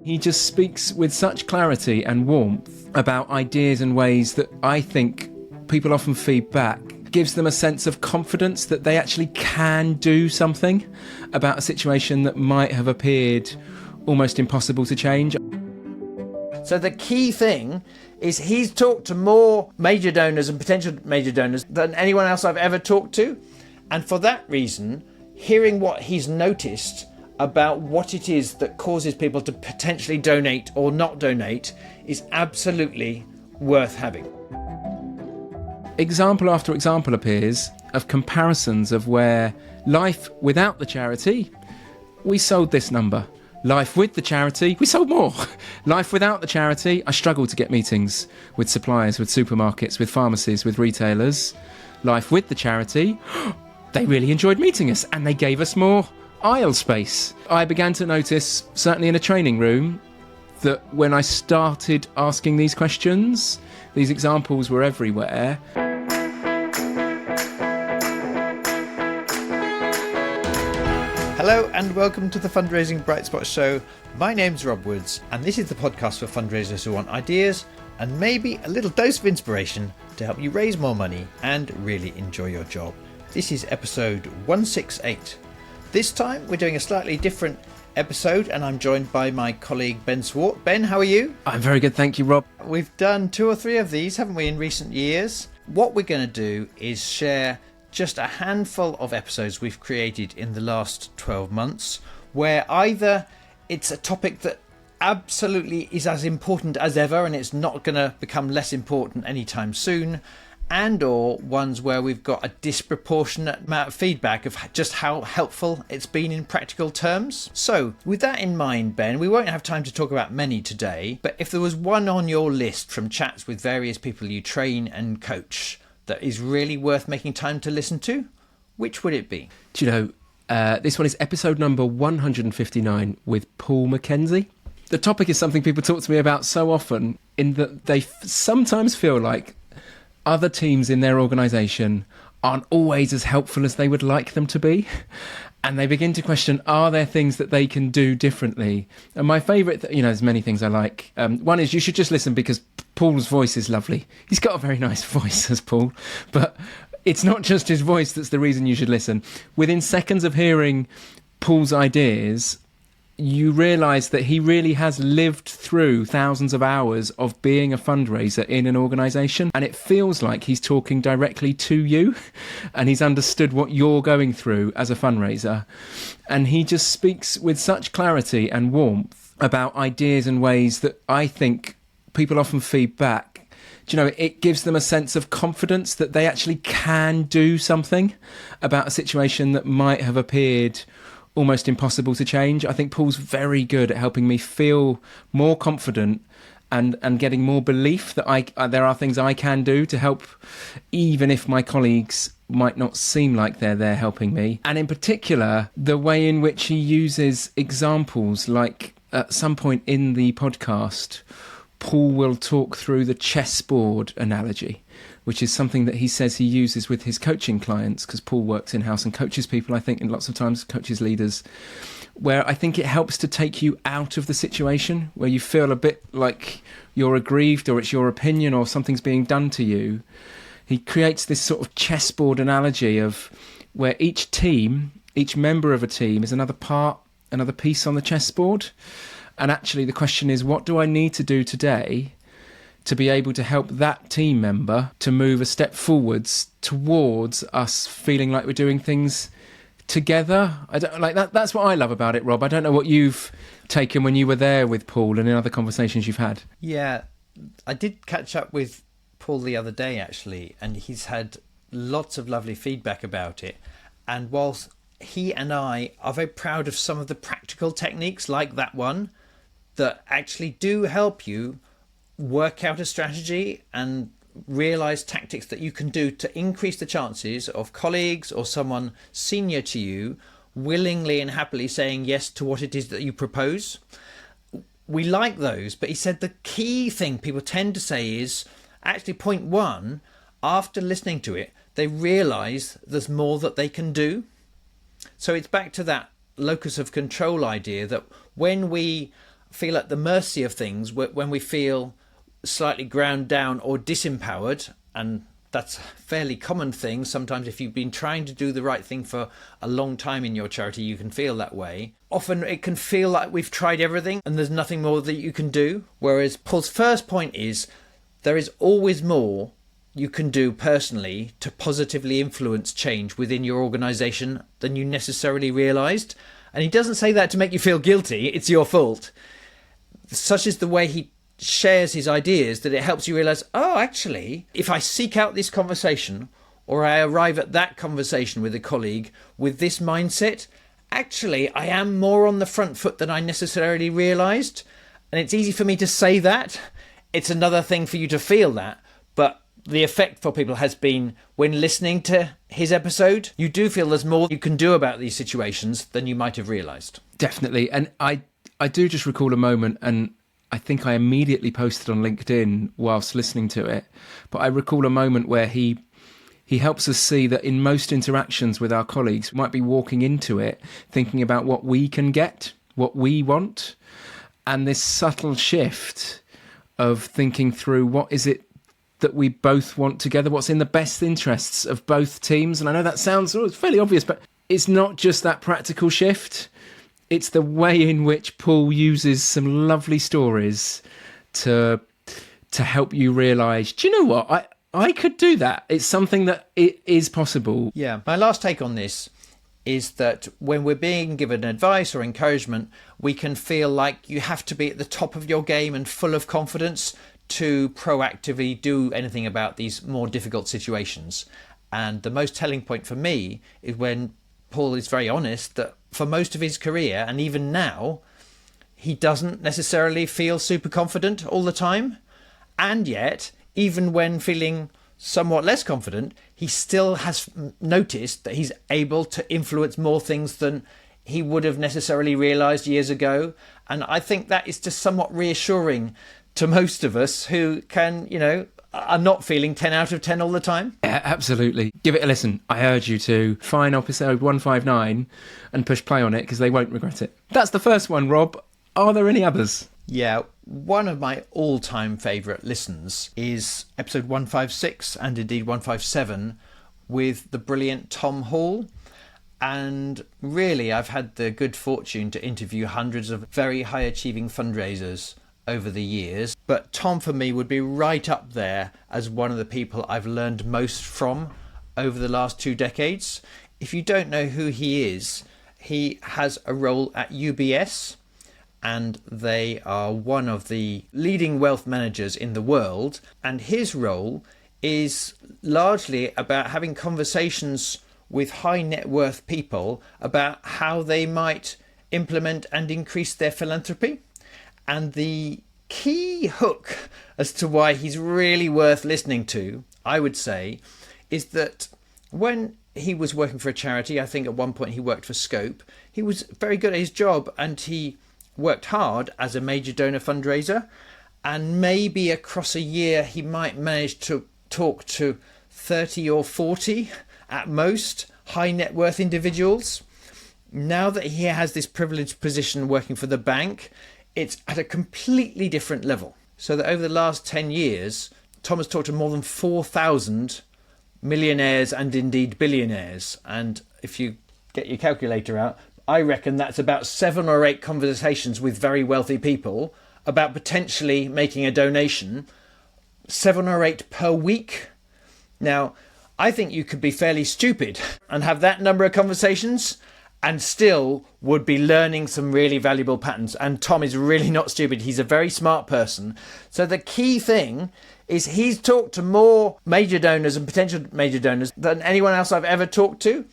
He just speaks with such clarity and warmth about ideas and ways that I think people often feed back. Gives them a sense of confidence that they actually can do something about a situation that might have appeared almost impossible to change. So the key thing is he's talked to more major donors and potential major donors than anyone else I've ever talked to. And for that reason, hearing what he's noticed about what it is that causes people to potentially donate or not donate is absolutely worth having. Example after example appears of comparisons of where life without the charity, we sold this number. Life with the charity, we sold more. Life without the charity, I struggled to get meetings with suppliers, with supermarkets, with pharmacies, with retailers. Life with the charity, they really enjoyed meeting us and they gave us more aisle space. I began to notice, certainly in a training room, that when I started asking these questions, these examples were everywhere. Hello and welcome to the Fundraising Bright Spot Show. My name's Rob Woods and this is the podcast for fundraisers who want ideas and maybe a little dose of inspiration to help you raise more money and really enjoy your job. This is episode 168. This time we're doing a slightly different episode and I'm joined by my colleague Ben Swart. Ben, how are you? I'm very good, thank you, Rob. We've done 2 or 3 of these, haven't we, in recent years? What we're going to do is share just a handful of episodes we've created in the last 12 months where either it's a topic that absolutely is as important as ever and it's not going to become less important anytime soon, and or ones where we've got a disproportionate amount of feedback of just how helpful it's been in practical terms. So with that in mind, Ben, we won't have time to talk about many today, but if there was one on your list from chats with various people you train and coach that is really worth making time to listen to, which would it be? Do you know, this one is episode number 159 with Paul McKenzie. The topic is something people talk to me about so often, in that they sometimes feel like other teams in their organisation aren't always as helpful as they would like them to be. And they begin to question, are there things that they can do differently? And my favourite, there's many things I like. One is you should just listen because Paul's voice is lovely. He's got a very nice voice, as Paul. But it's not just his voice that's the reason you should listen. Within seconds of hearing Paul's ideas, you realise that he really has lived through thousands of hours of being a fundraiser in an organisation, and it feels like he's talking directly to you and he's understood what you're going through as a fundraiser. And he just speaks with such clarity and warmth about ideas and ways that I think people often feed back. Do you know, it gives them a sense of confidence that they actually can do something about a situation that might have appeared almost impossible to change. I think Paul's very good at helping me feel more confident and getting more belief that there are things I can do to help, even if my colleagues might not seem like they're there helping me. And in particular, the way in which he uses examples, like at some point in the podcast, Paul will talk through the chessboard analogy, which is something that he says he uses with his coaching clients, because Paul works in-house and coaches people, I think, and lots of times coaches leaders, where I think it helps to take you out of the situation, where you feel a bit like you're aggrieved or it's your opinion or something's being done to you. He creates this sort of chessboard analogy of where each team, each member of a team is another part, another piece on the chessboard. And actually the question is, what do I need to do today to be able to help that team member to move a step forwards towards us feeling like we're doing things together? I don't like that. That's what I love about it, Rob. I don't know what you've taken when you were there with Paul and in other conversations you've had. Yeah, I did catch up with Paul the other day, actually, and he's had lots of lovely feedback about it. And whilst he and I are very proud of some of the practical techniques like that one that actually do help you work out a strategy and realise tactics that you can do to increase the chances of colleagues or someone senior to you willingly and happily saying yes to what it is that you propose. We like those, but he said the key thing people tend to say is actually point one, after listening to it, they realise there's more that they can do. So it's back to that locus of control idea that when we feel at the mercy of things, when we feel slightly ground down or disempowered, and that's a fairly common thing. Sometimes if you've been trying to do the right thing for a long time in your charity, you can feel that way. Often it can feel like we've tried everything and there's nothing more that you can do. Whereas Paul's first point is there is always more you can do personally to positively influence change within your organisation than you necessarily realised. And he doesn't say that to make you feel guilty, it's your fault. Such is the way he shares his ideas that it helps you realise, oh, actually, if I seek out this conversation or I arrive at that conversation with a colleague with this mindset, actually, I am more on the front foot than I necessarily realised. And it's easy for me to say that. It's another thing for you to feel that. But the effect for people has been, when listening to his episode, you do feel there's more you can do about these situations than you might have realised. Definitely. And I do just recall a moment, and I think I immediately posted on LinkedIn whilst listening to it, but I recall a moment where he helps us see that in most interactions with our colleagues, we might be walking into it thinking about what we can get, what we want, and this subtle shift of thinking through what is it that we both want together, what's in the best interests of both teams. And I know that sounds fairly obvious, but it's not just that practical shift. It's the way in which Paul uses some lovely stories to help you realise, do you know what? I could do that. It's something that it is possible. Yeah. My last take on this is that when we're being given advice or encouragement, we can feel like you have to be at the top of your game and full of confidence to proactively do anything about these more difficult situations. And the most telling point for me is when Paul is very honest that for most of his career, and even now, he doesn't necessarily feel super confident all the time. And yet, even when feeling somewhat less confident, he still has noticed that he's able to influence more things than he would have necessarily realised years ago. And I think that is just somewhat reassuring to most of us who are not feeling 10 out of 10 all the time. Yeah, absolutely. Give it a listen. I urge you to find episode 159 and push play on it, because they won't regret it. That's the first one, Rob. Are there any others? Yeah, one of my all-time favourite listens is episode 156 and indeed 157 with the brilliant Tom Hall. And really, I've had the good fortune to interview hundreds of very high-achieving fundraisers over the years, but Tom for me would be right up there as one of the people I've learned most from over the last 2 decades. If you don't know who he is, he has a role at UBS, and they are one of the leading wealth managers in the world, and his role is largely about having conversations with high net worth people about how they might implement and increase their philanthropy. And the key hook as to why he's really worth listening to, I would say, is that when he was working for a charity, I think at one point he worked for Scope, he was very good at his job and he worked hard as a major donor fundraiser. And maybe across a year he might manage to talk to 30 or 40 at most high net worth individuals. Now that he has this privileged position working for the bank, it's at a completely different level. So that over the last 10 years, Tom has talked to more than 4,000 millionaires and indeed billionaires. And if you get your calculator out, I reckon that's about 7 or 8 conversations with very wealthy people about potentially making a donation, 7 or 8 per week. Now, I think you could be fairly stupid and have that number of conversations and still would be learning some really valuable patterns. And Tom is really not stupid. He's a very smart person. So the key thing is he's talked to more major donors and potential major donors than anyone else I've ever talked to.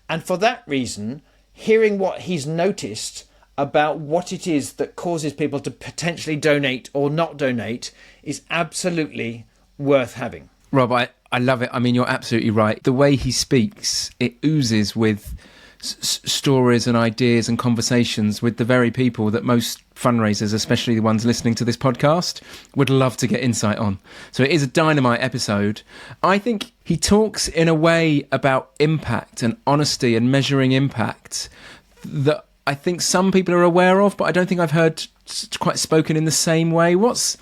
And for that reason, hearing what he's noticed about what it is that causes people to potentially donate or not donate is absolutely worth having. Rob, I love it. I mean, you're absolutely right. The way he speaks, it oozes with stories and ideas and conversations with the very people that most fundraisers, especially the ones listening to this podcast, would love to get insight on. So it is a dynamite episode. I think he talks in a way about impact and honesty and measuring impact that I think some people are aware of, but I don't think I've heard quite spoken in the same way. What's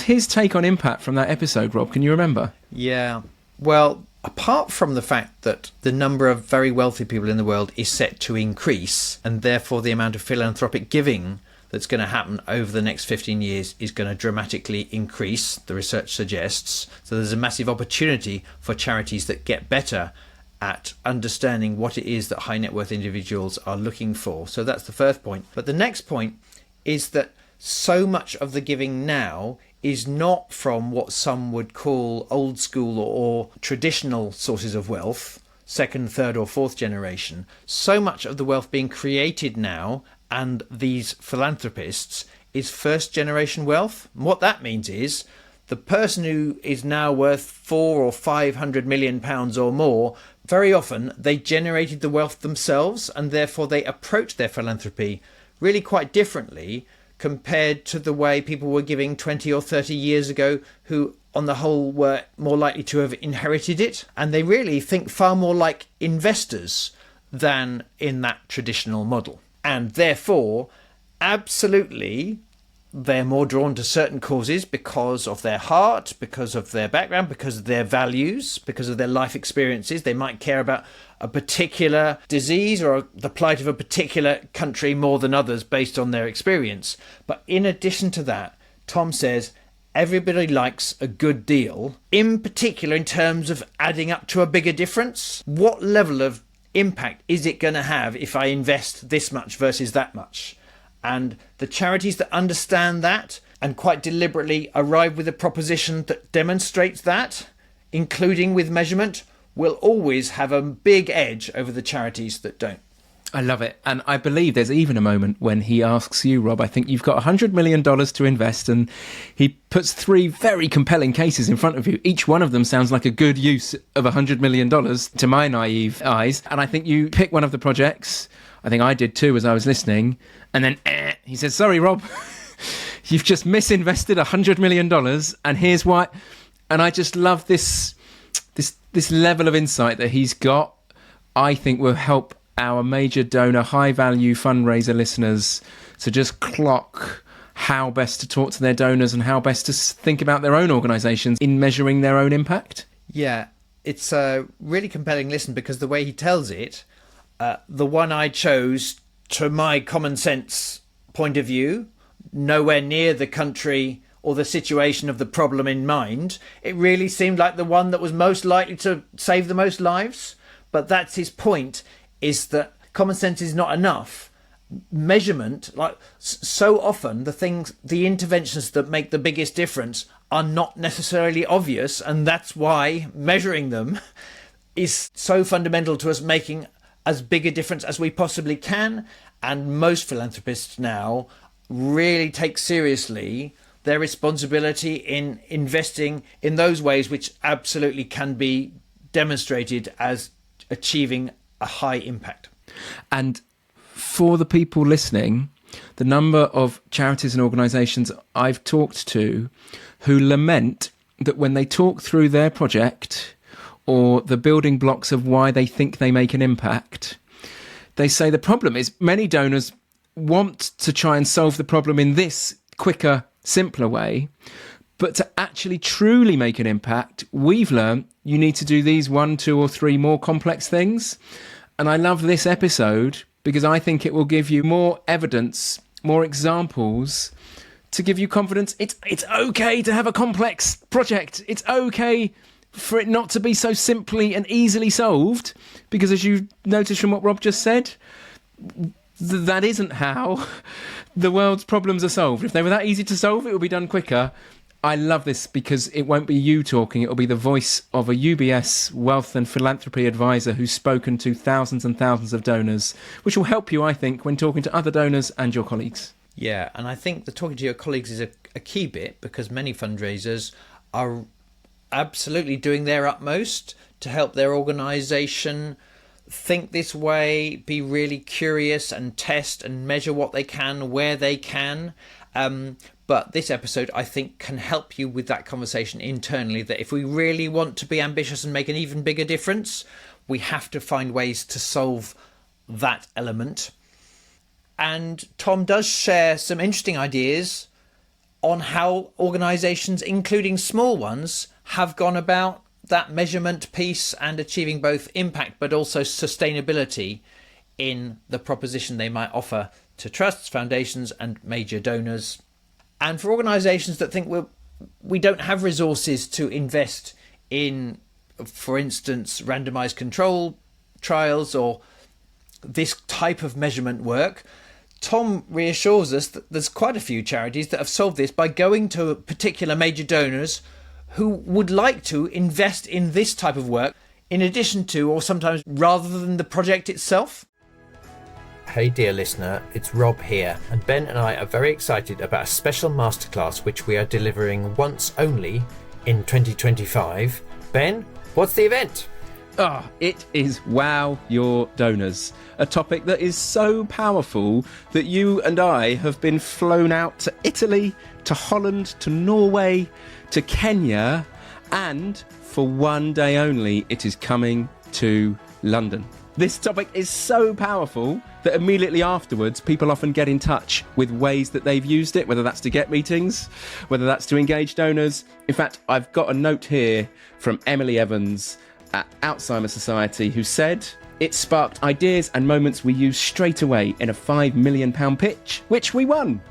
his take on impact from that episode, Rob? Can you remember? Yeah. Well, apart from the fact that the number of very wealthy people in the world is set to increase, and therefore the amount of philanthropic giving that's going to happen over the next 15 years is going to dramatically increase, the research suggests. So there's a massive opportunity for charities that get better at understanding what it is that high net worth individuals are looking for. So that's the first point. But the next point is that so much of the giving now is not from what some would call old school or traditional sources of wealth, second, third or fourth generation. So much of the wealth being created now and these philanthropists is first generation wealth. And what that means is the person who is now worth 400 or 500 million pounds or more, very often they generated the wealth themselves, and therefore they approach their philanthropy really quite differently compared to the way people were giving 20 or 30 years ago, who on the whole were more likely to have inherited it. And they really think far more like investors than in that traditional model. And therefore, absolutely, they're more drawn to certain causes because of their heart, because of their background, because of their values, because of their life experiences. They might care about a particular disease or the plight of a particular country more than others based on their experience. But in addition to that, Tom says everybody likes a good deal, in particular in terms of adding up to a bigger difference. What level of impact is it going to have if I invest this much versus that much? And the charities that understand that and quite deliberately arrive with a proposition that demonstrates that, including with measurement, will always have a big edge over the charities that don't. I love it. And I believe there's even a moment when he asks you, Rob, I think you've got $100 million to invest, and he puts 3 very compelling cases in front of you. Each one of them sounds like a good use of $100 million to my naive eyes. And I think you pick one of the projects. I think I did too as I was listening. And then he says, sorry, Rob, you've just misinvested $100 million. And here's why. And I just love this level of insight that he's got. I think will help our major donor, high value fundraiser listeners to just clock how best to talk to their donors and how best to think about their own organisations in measuring their own impact. Yeah, it's a really compelling listen because the way he tells it, the one I chose to my common sense point of view, nowhere near the country or the situation of the problem in mind, it really seemed like the one that was most likely to save the most lives. But that's his point, is that common sense is not enough. Measurement, like so often the interventions that make the biggest difference are not necessarily obvious, and that's why measuring them is so fundamental to us making as big a difference as we possibly can. And most philanthropists now really take seriously their responsibility in investing in those ways which absolutely can be demonstrated as achieving a high impact. And for the people listening, the number of charities and organisations I've talked to who lament that when they talk through their project or the building blocks of why they think they make an impact, they say the problem is many donors want to try and solve the problem in this quicker, simpler way, but to actually truly make an impact, we've learned you need to do these 1, 2 or 3 more complex things. And I love this episode because I think it will give you more evidence, more examples to give you confidence. It's okay to have a complex project. It's okay for it not to be so simply and easily solved, because as you noticed from what Rob just said, that isn't how the world's problems are solved. If they were that easy to solve, it would be done quicker. I love this because it won't be you talking, it will be the voice of a UBS wealth and philanthropy advisor who's spoken to thousands and thousands of donors, which will help you, I think, when talking to other donors and your colleagues. Yeah, and I think the talking to your colleagues is a key bit, because many fundraisers are absolutely doing their utmost to help their organisation think this way, be really curious and test and measure what they can, where they can. But this episode, I think, can help you with that conversation internally, that if we really want to be ambitious and make an even bigger difference, we have to find ways to solve that element. And Tom does share some interesting ideas on how organisations, including small ones, have gone about that measurement piece and achieving both impact but also sustainability in the proposition they might offer to trusts, foundations and major donors. And for organisations that think we don't have resources to invest in, for instance, randomised control trials or this type of measurement work, Tom reassures us that there's quite a few charities that have solved this by going to particular major donors who would like to invest in this type of work in addition to, or sometimes rather than, the project itself. Hey dear listener, it's Rob here, and Ben and I are very excited about a special masterclass which we are delivering once only in 2025. Ben, what's the event? It is Wow Your Donors, a topic that is so powerful that you and I have been flown out to Italy, to Holland, to Norway, to Kenya, and for one day only, it is coming to London. This topic is so powerful that immediately afterwards, people often get in touch with ways that they've used it, whether that's to get meetings, whether that's to engage donors. In fact, I've got a note here from Emily Evans at Alzheimer's Society, who said, "It sparked ideas and moments we used straight away in a £5 million pitch, which we won.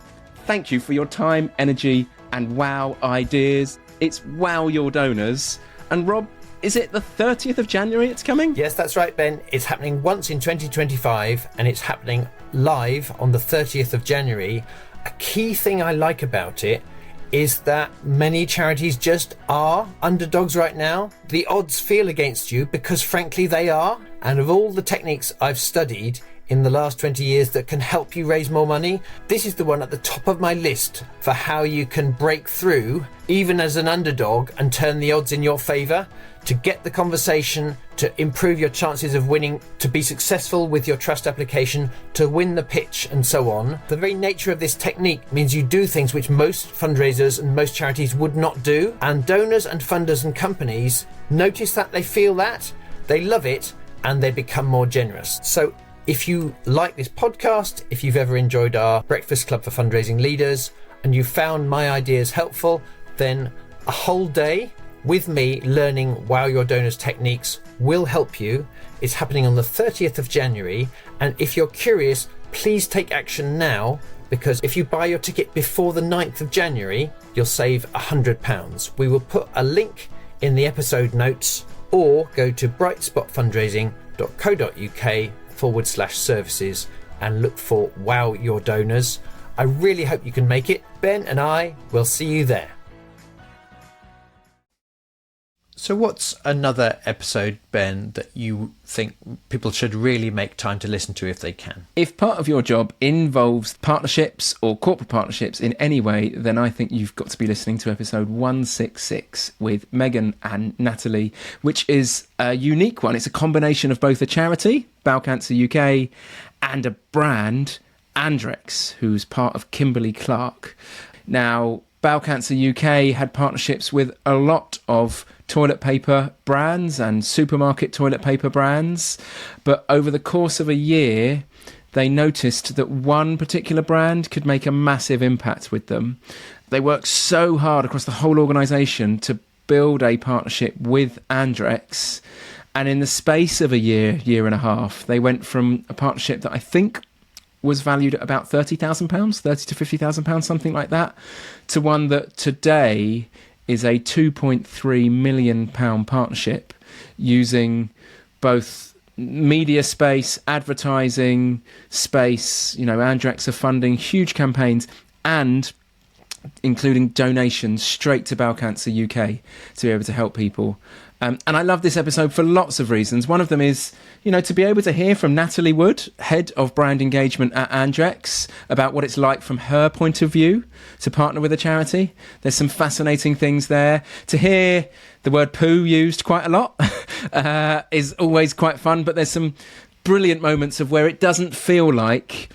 Thank you for your time, energy, and wow ideas." It's Wow Your Donors. And Rob, is it the 30th of January it's coming? Yes, that's right, Ben. It's happening once in 2025, and it's happening live on the 30th of January. A key thing I like about it is that many charities just are underdogs right now. The odds feel against you because frankly they are. And of all the techniques I've studied in the last 20 years that can help you raise more money, this is the one at the top of my list for how you can break through even as an underdog and turn the odds in your favour, to get the conversation, to improve your chances of winning, to be successful with your trust application, to win the pitch and so on. The very nature of this technique means you do things which most fundraisers and most charities would not do, and donors and funders and companies notice that, they feel that, they love it, and they become more generous. So if you like this podcast, if you've ever enjoyed our Breakfast Club for Fundraising Leaders and you found my ideas helpful, then a whole day with me learning Wow Your Donors techniques will help you. It's happening on the 30th of January. And if you're curious, please take action now, because if you buy your ticket before the 9th of January, you'll save £100. We will put a link in the episode notes, or go to brightspotfundraising.co.uk/services and look for Wow Your Donors. I really hope you can make it. Ben and I will see you there. So what's another episode, Ben, that you think people should really make time to listen to if they can? If part of your job involves partnerships or corporate partnerships in any way, then I think you've got to be listening to episode 166 with Megan and Natalie, which is a unique one. It's a combination of both a charity, Bowel Cancer UK, and a brand, Andrex, who's part of Kimberly-Clark. Now, Bowel Cancer UK had partnerships with a lot of toilet paper brands and supermarket toilet paper brands, but over the course of a year they noticed that one particular brand could make a massive impact with them. They worked so hard across the whole organisation to build a partnership with Andrex, and in the space of a year and a half, they went from a partnership that I think was valued at about £30,000, £30,000 to £50,000, something like that, to one that today is a £2.3 million partnership, using both media space, advertising space. Andrex are funding huge campaigns and including donations straight to Bowel Cancer UK to be able to help people. And I love this episode for lots of reasons. One of them is, to be able to hear from Natalie Wood, head of brand engagement at Andrex, about what it's like from her point of view to partner with a charity. There's some fascinating things there. To hear the word poo used quite a lot is always quite fun, but there's some brilliant moments of where it doesn't feel like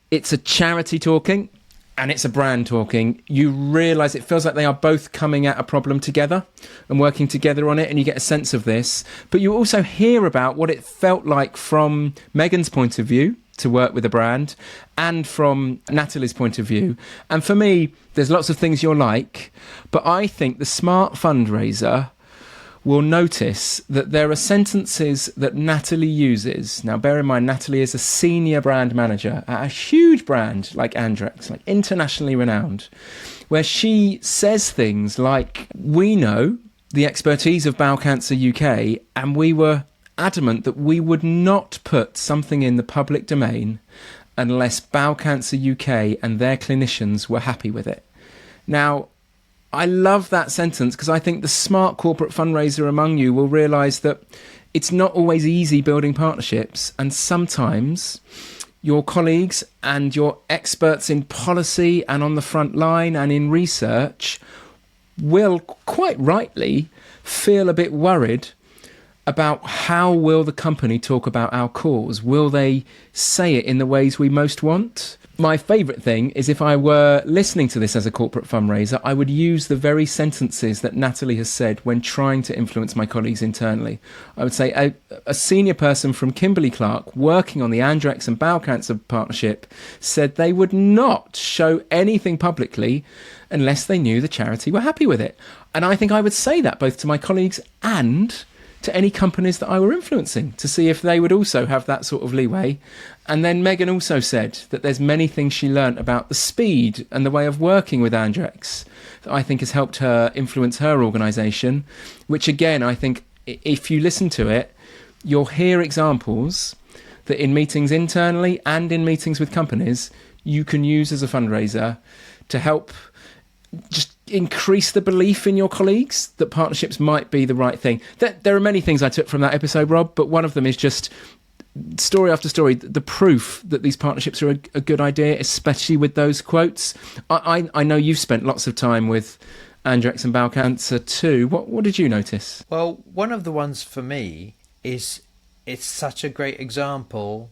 it's a charity talking and it's a brand talking. You realise it feels like they are both coming at a problem together and working together on it, and you get a sense of this. But you also hear about what it felt like from Megan's point of view to work with a brand, and from Natalie's point of view. And for me, there's lots of things you'll like, but I think the smart fundraiser will notice that there are sentences that Natalie uses. Now, bear in mind, Natalie is a senior brand manager at a huge brand like Andrex, like internationally renowned, where she says things like, we know the expertise of Bowel Cancer UK, and we were adamant that we would not put something in the public domain unless Bowel Cancer UK and their clinicians were happy with it. Now, I love that sentence because I think the smart corporate fundraiser among you will realise that it's not always easy building partnerships, and sometimes your colleagues and your experts in policy and on the front line and in research will quite rightly feel a bit worried about how will the company talk about our cause? Will they say it in the ways we most want? My favourite thing is, if I were listening to this as a corporate fundraiser, I would use the very sentences that Natalie has said when trying to influence my colleagues internally. I would say a senior person from Kimberly-Clark working on the Andrex and Bowel Cancer partnership said they would not show anything publicly unless they knew the charity were happy with it. And I think I would say that both to my colleagues and to any companies that I were influencing, to see if they would also have that sort of leeway. And then Megan also said that there's many things she learnt about the speed and the way of working with Andrex that I think has helped her influence her organisation, which again, I think if you listen to it, you'll hear examples that in meetings internally and in meetings with companies, you can use as a fundraiser to help just increase the belief in your colleagues that partnerships might be the right thing. There are many things I took from that episode, Rob, but one of them is just story after story, the proof that these partnerships are a good idea, especially with those quotes. I know you've spent lots of time with Andrex and Bowel Cancer too. What did you notice? Well, one of the ones for me is it's such a great example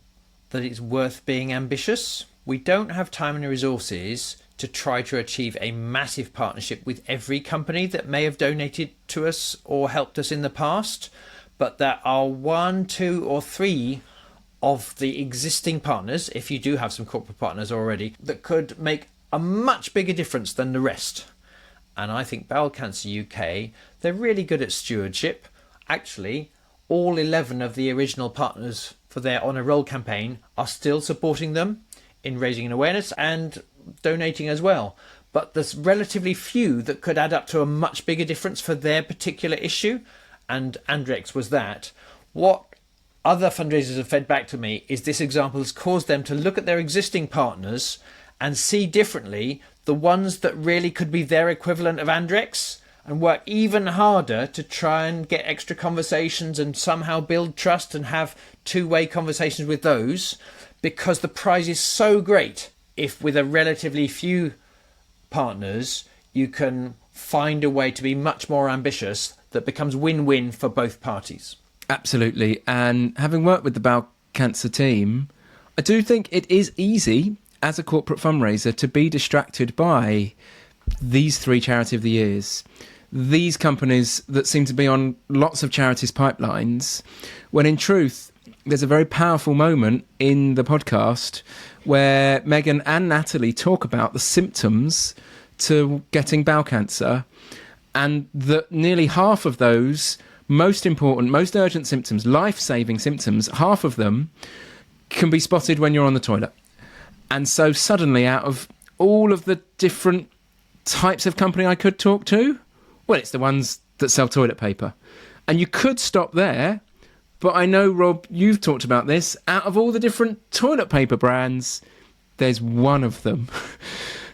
that it's worth being ambitious. We don't have time and resources to try to achieve a massive partnership with every company that may have donated to us or helped us in the past, but there are 1, 2 or 3 of the existing partners, if you do have some corporate partners already, that could make a much bigger difference than the rest. And I think Bowel Cancer UK, they're really good at stewardship. Actually, all 11 of the original partners for their On a Roll campaign are still supporting them in raising an awareness and donating as well. But there's relatively few that could add up to a much bigger difference for their particular issue, and Andrex was that. What other fundraisers have fed back to me is this example has caused them to look at their existing partners and see differently the ones that really could be their equivalent of Andrex, and work even harder to try and get extra conversations and somehow build trust and have two-way conversations with those, because the prize is so great if with a relatively few partners you can find a way to be much more ambitious that becomes win-win for both parties. Absolutely. And having worked with the Bowel Cancer team, I do think it is easy as a corporate fundraiser to be distracted by these 3 charity of the years, these companies that seem to be on lots of charities pipelines, when in truth there's a very powerful moment in the podcast where Megan and Natalie talk about the symptoms to getting bowel cancer, and that nearly half of those most important, most urgent symptoms, life-saving symptoms, half of them can be spotted when you're on the toilet. And so suddenly, out of all of the different types of company I could talk to, well, it's the ones that sell toilet paper. And you could stop there, but I know, Rob, you've talked about this. Out of all the different toilet paper brands, there's one of them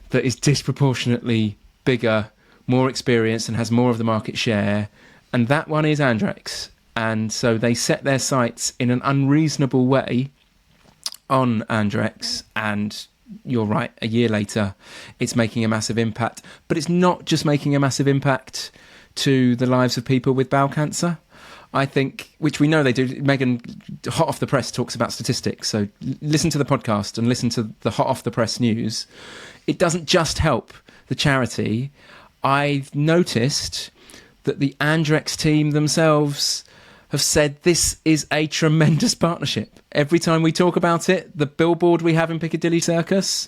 that is disproportionately bigger, more experienced, and has more of the market share. And that one is Andrex. And so they set their sights in an unreasonable way on Andrex, and you're right, a year later it's making a massive impact. But it's not just making a massive impact to the lives of people with bowel cancer. I think, which we know they do. Megan, hot off the press, talks about statistics. So listen to the podcast and listen to the hot off the press news. It doesn't just help the charity. I've noticed that the Andrex team themselves have said this is a tremendous partnership. Every time we talk about it, the billboard we have in Piccadilly Circus,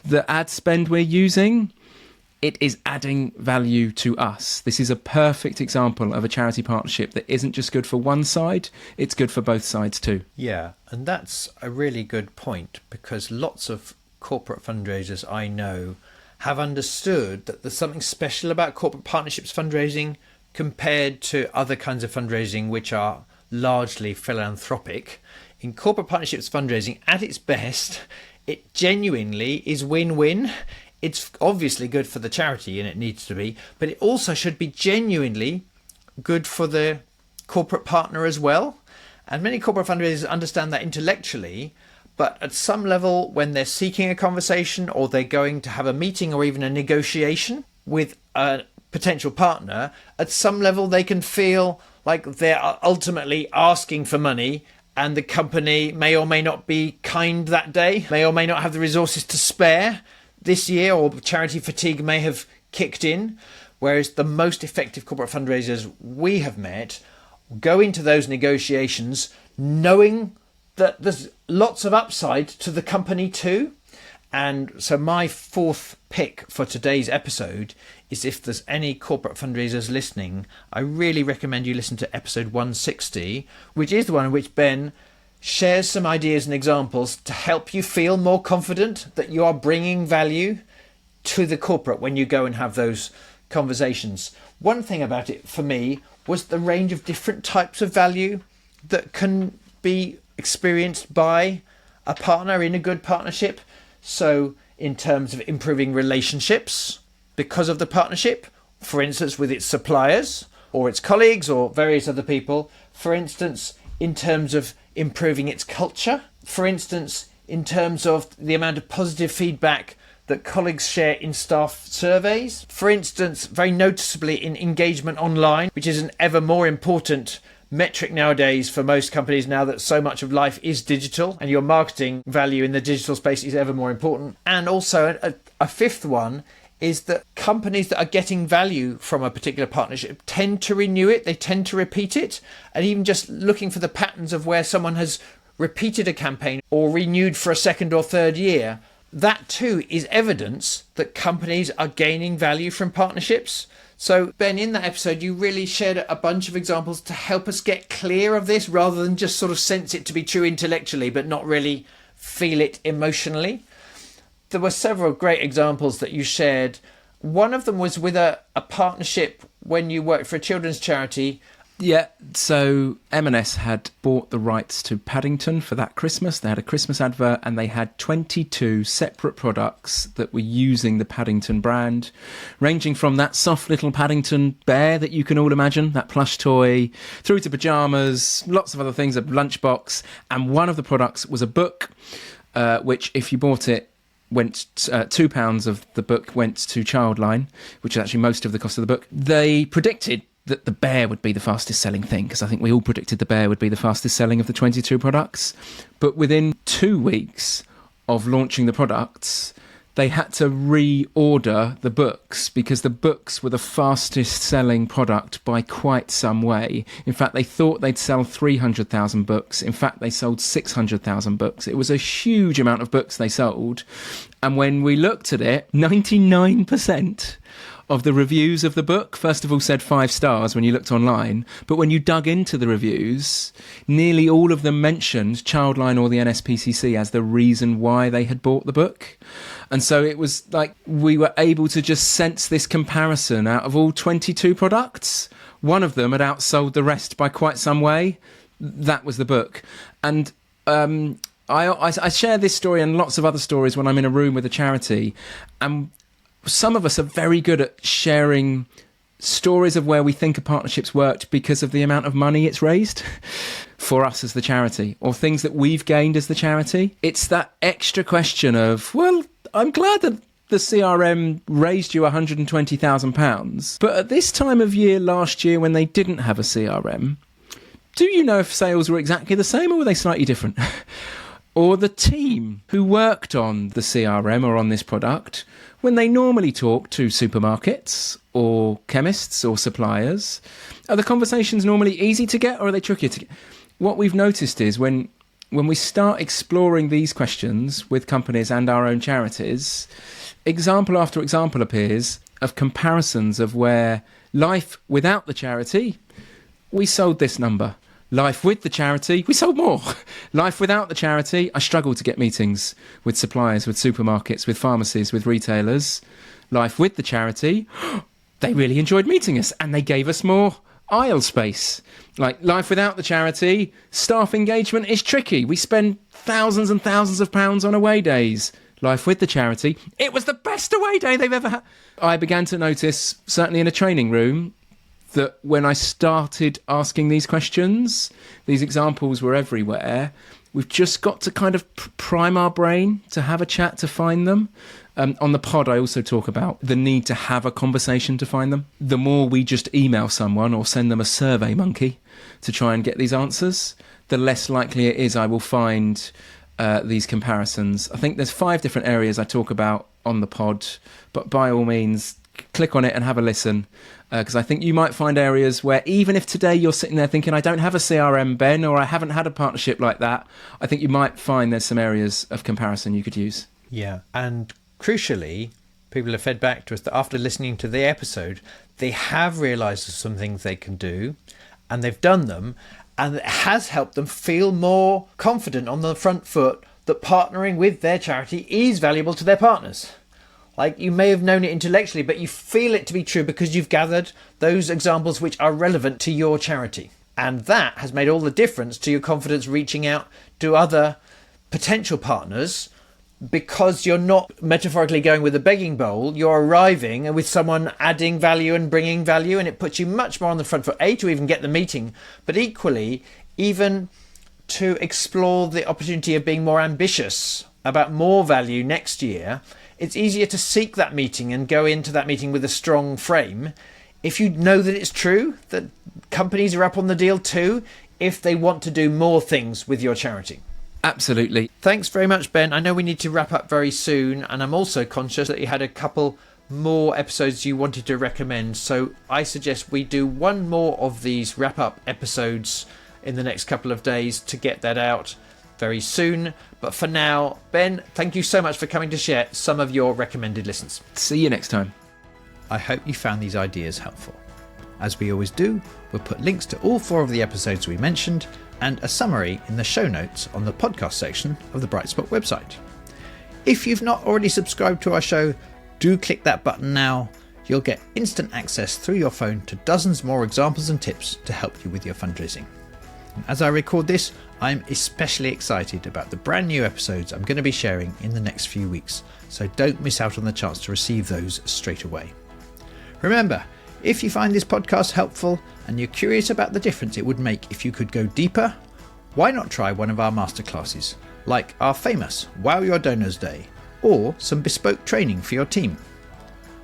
the ad spend we're using, it is adding value to us. This is a perfect example of a charity partnership that isn't just good for one side, it's good for both sides too. Yeah, and that's a really good point, because lots of corporate fundraisers I know have understood that there's something special about corporate partnerships fundraising compared to other kinds of fundraising which are largely philanthropic. In corporate partnerships fundraising, at its best, it genuinely is win-win. It's obviously good for the charity, and it needs to be, but it also should be genuinely good for the corporate partner as well. And many corporate fundraisers understand that intellectually, but at some level, when they're seeking a conversation or they're going to have a meeting or even a negotiation with a potential partner, at some level they can feel like they're ultimately asking for money, and the company may or may not be kind that day, may or may not have the resources to spare this year, or charity fatigue may have kicked in. Whereas the most effective corporate fundraisers we have met go into those negotiations knowing that there's lots of upside to the company too. And so my fourth pick for today's episode is, if there's any corporate fundraisers listening, I really recommend you listen to episode 160, which is the one in which Ben shares some ideas and examples to help you feel more confident that you are bringing value to the corporate when you go and have those conversations. One thing about it for me was the range of different types of value that can be experienced by a partner in a good partnership. So in terms of improving relationships because of the partnership, for instance, with its suppliers or its colleagues or various other people, for instance, in terms of improving its culture, for instance, in terms of the amount of positive feedback that colleagues share in staff surveys, for instance, very noticeably in engagement online, which is an ever more important metric nowadays for most companies, now that so much of life is digital and your marketing value in the digital space is ever more important. And also a fifth one is that companies that are getting value from a particular partnership tend to renew it, they tend to repeat it, and even just looking for the patterns of where someone has repeated a campaign or renewed for a second or third year, that too is evidence that companies are gaining value from partnerships. So Ben, in that episode, you really shared a bunch of examples to help us get clear of this, rather than just sort of sense it to be true intellectually, but not really feel it emotionally. There were several great examples that you shared. One of them was with a partnership when you worked for a children's charity. Yeah, so M&S had bought the rights to Paddington for that Christmas. They had a Christmas advert, and they had 22 separate products that were using the Paddington brand, ranging from that soft little Paddington bear that you can all imagine, that plush toy, through to pyjamas, lots of other things, a lunchbox. And one of the products was a book, which if you bought it, went £2 of the book went to Childline, which is actually most of the cost of the book. They predicted that the bear would be the fastest selling thing, because I think we all predicted the bear would be the fastest selling of the 22 products. But within 2 weeks of launching the products, they had to reorder the books, because the books were the fastest selling product by quite some way. In fact, they thought they'd sell 300,000 books. In fact, they sold 600,000 books. It was a huge amount of books they sold. And when we looked at it, 99% of the reviews of the book, first of all, said 5 stars when you looked online. But when you dug into the reviews, nearly all of them mentioned Childline or the NSPCC as the reason why they had bought the book. And so it was like we were able to just sense this comparison. Out of all 22 products, one of them had outsold the rest by quite some way. That was the book. And I share this story and lots of other stories when I'm in a room with a charity. And some of us are very good at sharing stories of where we think a partnership's worked because of the amount of money it's raised for us as the charity, or things that we've gained as the charity. It's that extra question of, well, I'm glad that the CRM raised you £120,000, but at this time of year last year when they didn't have a CRM, do you know if sales were exactly the same or were they slightly different? or the team who worked on the CRM or on this product when they normally talk to supermarkets or chemists or suppliers? Are the conversations normally easy to get, or are they trickier to get? What we've noticed is when we start exploring these questions with companies and our own charities, example after example appears of comparisons of where life without the charity, we sold this number. Life with the charity, we sold more. Life without the charity, I struggled to get meetings with suppliers, with supermarkets, with pharmacies, with retailers. Life with the charity, they really enjoyed meeting us and they gave us more aisle space. Like life without the charity, staff engagement is tricky. We spend thousands and thousands of pounds on away days. Life with the charity, it was the best away day they've ever had. I began to notice, certainly in a training room, that when I started asking these questions, these examples were everywhere. We've just got to kind of prime our brain to have a chat to find them. On the pod, I also talk about the need to have a conversation to find them. The more we just email someone or send them a survey monkey to try and get these answers, the less likely it is I will find these comparisons. I think there's 5 different areas I talk about on the pod, but by all means, click on it and have a listen. Because I think you might find areas where even if today you're sitting there thinking, I don't have a CRM, Ben, or I haven't had a partnership like that, I think you might find there's some areas of comparison you could use. Yeah, and crucially, people have fed back to us that after listening to the episode, they have realised there's some things they can do, and they've done them, and it has helped them feel more confident on the front foot that partnering with their charity is valuable to their partners. Like, you may have known it intellectually, but you feel it to be true because you've gathered those examples which are relevant to your charity. And that has made all the difference to your confidence reaching out to other potential partners, because you're not metaphorically going with a begging bowl. You're arriving with someone adding value and bringing value, and it puts you much more on the front foot, A, to even get the meeting, but equally, even to explore the opportunity of being more ambitious about more value next year. It's easier to seek that meeting and go into that meeting with a strong frame if you know that it's true, that companies are up on the deal too, if they want to do more things with your charity. Absolutely. Thanks very much, Ben. I know we need to wrap up very soon, and I'm also conscious that you had a couple more episodes you wanted to recommend, so I suggest we do one more of these wrap-up episodes in the next couple of days to get that out very soon. But for now, Ben, thank you so much for coming to share some of your recommended listens. See you next time. I hope you found these ideas helpful. As we always do, we'll put links to all 4 of the episodes we mentioned and a summary in the show notes on the podcast section of the Brightspot website. If you've not already subscribed to our show, do click that button now. You'll get instant access through your phone to dozens more examples and tips to help you with your fundraising. As I record this, I'm especially excited about the brand new episodes I'm going to be sharing in the next few weeks, so don't miss out on the chance to receive those straight away. Remember, if you find this podcast helpful and you're curious about the difference it would make if you could go deeper, why not try one of our masterclasses, like our famous Wow Your Donors Day, or some bespoke training for your team.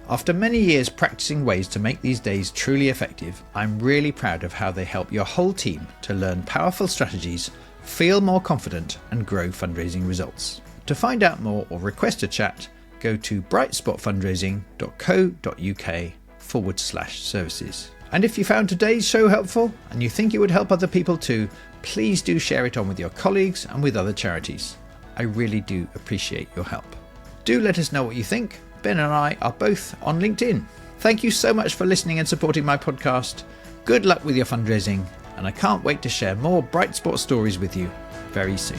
After many years practicing ways to make these days truly effective, I'm really proud of how they help your whole team to learn powerful strategies, feel more confident, and grow fundraising results. To find out more or request a chat, go to brightspotfundraising.co.uk/services. And if you found today's show helpful and you think it would help other people too, please do share it on with your colleagues and with other charities. I really do appreciate your help. Do let us know what you think. Ben and I are both on LinkedIn. Thank you so much for listening and supporting my podcast. Good luck with your fundraising, and I can't wait to share more Bright Spot stories with you very soon.